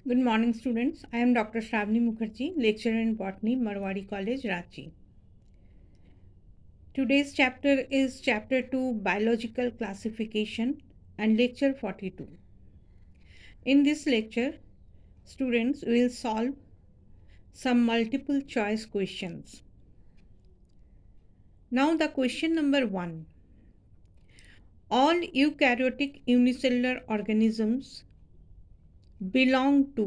Good morning, students. I am Dr. Shravani Mukherjee, lecturer in botany, Marwari College, Ranchi. Today's chapter is Chapter 2, Biological Classification, and Lecture 42. In this lecture, students will solve some multiple choice questions. Now, the question number 1. All eukaryotic unicellular organisms belong to.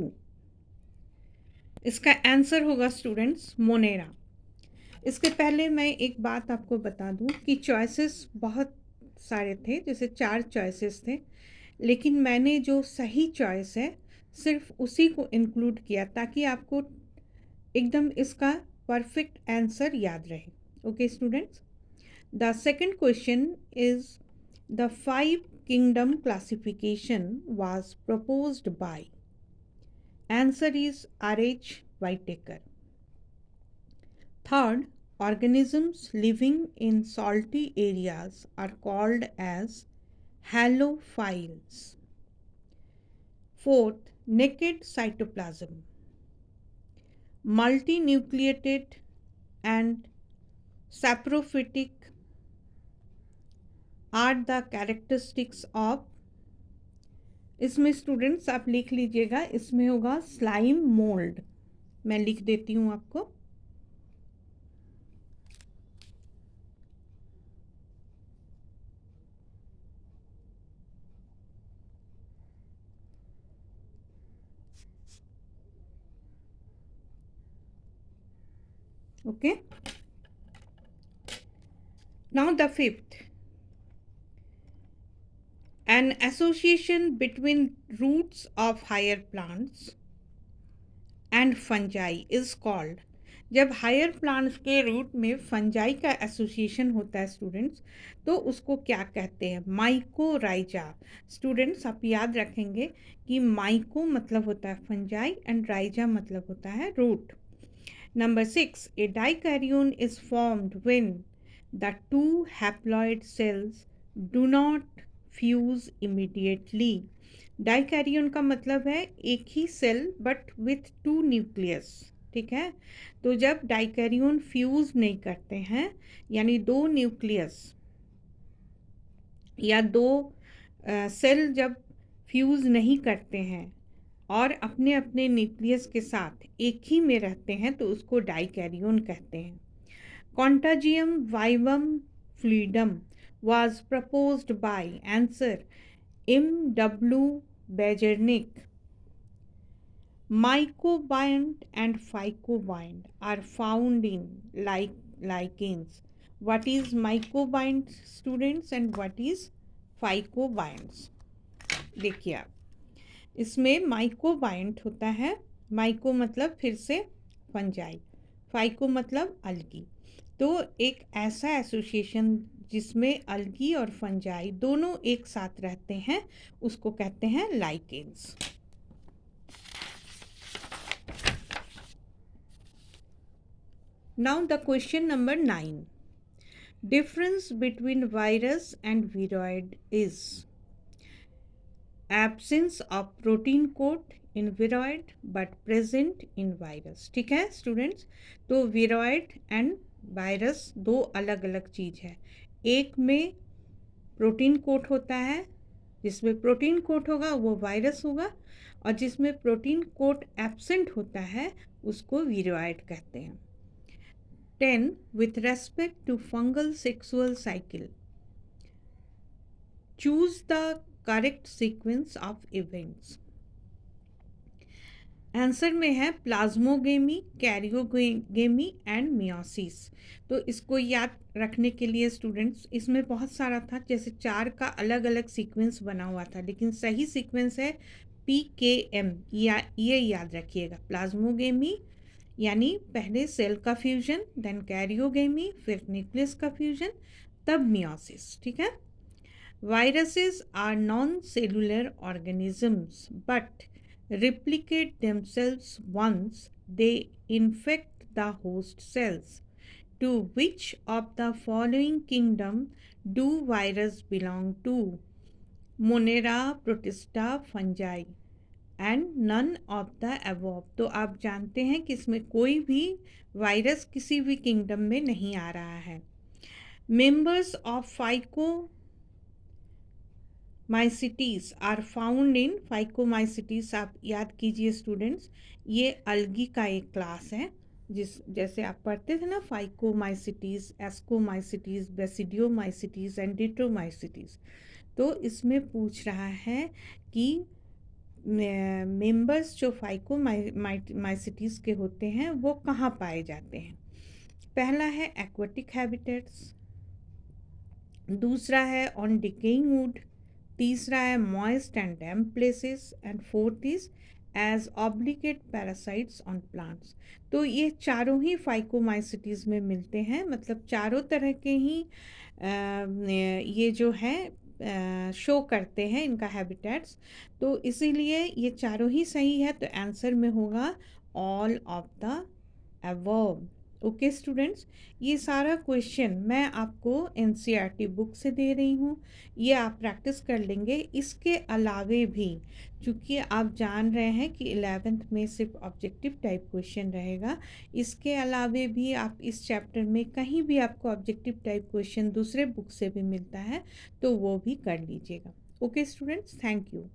इसका answer होगा students Monera. इसके पहले मैं एक बात आपको बता दूं कि चॉइसेस बहुत सारे थे, जैसे 4 चॉइसेस थे, लेकिन मैंने जो सही चॉइस है सिर्फ उसी को इंक्लूड किया ताकि आपको एकदम इसका परफेक्ट आंसर याद रहे. Okay students, the second question is the 5 kingdom classification was proposed by. Answer is R.H. Whittaker. Third, organisms living in salty areas are called as halophiles. Fourth, naked cytoplasm, multinucleated and saprophytic are the characteristics of. इसमें students आप लिख लीजिएगा, इसमें होगा slime mould. मैं लिख देती हूँ आपको. Okay. Now the fifth. An association between roots of higher plants and fungi is called. जब हायर प्लांट्स के रूट में फंजाई का एसोसिएशन होता है स्टूडेंट्स, तो उसको क्या कहते हैं? माइकोराइजा. स्टूडेंट्स आप याद रखेंगे कि माइको मतलब होता है फंजाई एंड राइजा मतलब होता है root. Number 6, a dikaryon is formed when the two haploid cells do not fuse immediately. Dikaryon का मतलब है एक ही सेल बट विथ 2 न्यूक्लियस. ठीक है, तो जब डाइकैरियन फ्यूज नहीं करते हैं, यानी 2 न्यूक्लियस या 2 सेल जब फ्यूज नहीं करते हैं और अपने अपने न्यूक्लियस के साथ एक ही में रहते हैं, तो उसको डाइकैरियन कहते हैं. Contagium vivum fluidum was proposed by. Answer, M.W. Bejernik. Mycobiont and phycobiont are found in lichens. What is mycobiont students and what is phycobionts? देखिए आप, इसमें माइकोबाइंट होता है. माइको मतलब फिर से फंजाई, फाइको मतलब अलगी. तो एक ऐसा एसोसिएशन जिसमें अलगी और फंजाई दोनों एक साथ रहते हैं, उसको कहते हैं lichens. Now the question number 9. Difference between virus and viroid is absence of protein coat in viroid but present in virus. ठीक है स्टूडेंट्स, तो विरोइड एंड वायरस दो अलग अलग चीज़ है. एक में प्रोटीन कोट होता है, जिसमें प्रोटीन कोट होगा वो वायरस होगा, और जिसमें प्रोटीन कोट एब्सेंट होता है उसको विरोइड कहते हैं. 10. With respect to fungal sexual cycle, choose the correct sequence of events. Answer में है प्लाज्मोगेमी, कैरियोगेमी एंड मियोसिस. तो इसको याद रखने के लिए स्टूडेंट्स, इसमें बहुत सारा था, जैसे 4 का अलग अलग सीक्वेंस बना हुआ था, लेकिन सही सीक्वेंस है PKM. ये याद रखिएगा. प्लाज्मोगेमी यानी पहले सेल का फ्यूजन, देन कैरियोगेमी, फिर न्यूक्लियस का फ्यूजन, तब मियोसिस. ठीक है. Viruses are non-cellular organisms but replicate themselves once they infect the host cells. To which of the following kingdom do viruses belong to? Monera, Protista, fungi. And none of the above. तो आप जानते हैं कि इसमें कोई भी virus किसी भी किंगडम में नहीं आ रहा है। Members of phycomycetes are found in phycomycetes, आप याद कीजिए स्टूडेंट्स, ये अलगी का एक क्लास है। जैसे आप पढ़ते थे ना, फाइकोमाइसिटीज, एस्कोमाइसिटीज, बेसिडियोमाइसिटीज एंड डिट्रोमाइसिटीज। तो इसमें पूछ रहा है कि मेंबर्स जो फाइकोमाइसिटीज के होते हैं वो कहाँ पाए जाते हैं। पहला है एक्वेटिक हैबिटेट्स, दूसरा है ऑन डिकेइंग वुड, तीसरा है moist and damp places, and fourth is as obligate parasites on plants. तो ये चारों ही फाइकोमाइसिटीज में मिलते हैं, मतलब चारों तरह के ही ये जो है शो करते हैं इनका हैबिटेट्स। तो इसीलिए ये चारों ही सही है, तो आंसर में होगा all of the above. Okay students, ये सारा क्वेश्चन मैं आपको एनसीईआरटी बुक से दे रही हूँ, ये आप प्रैक्टिस कर लेंगे। इसके अलावे भी, चूँकि आप जान रहे हैं कि 11th में सिर्फ ऑब्जेक्टिव टाइप क्वेश्चन रहेगा, इसके अलावे भी आप इस चैप्टर में कहीं भी आपको ऑब्जेक्टिव टाइप क्वेश्चन दूसरे बुक से भी मिलता है तो वो भी कर लीजिएगा। Okay students, thank you.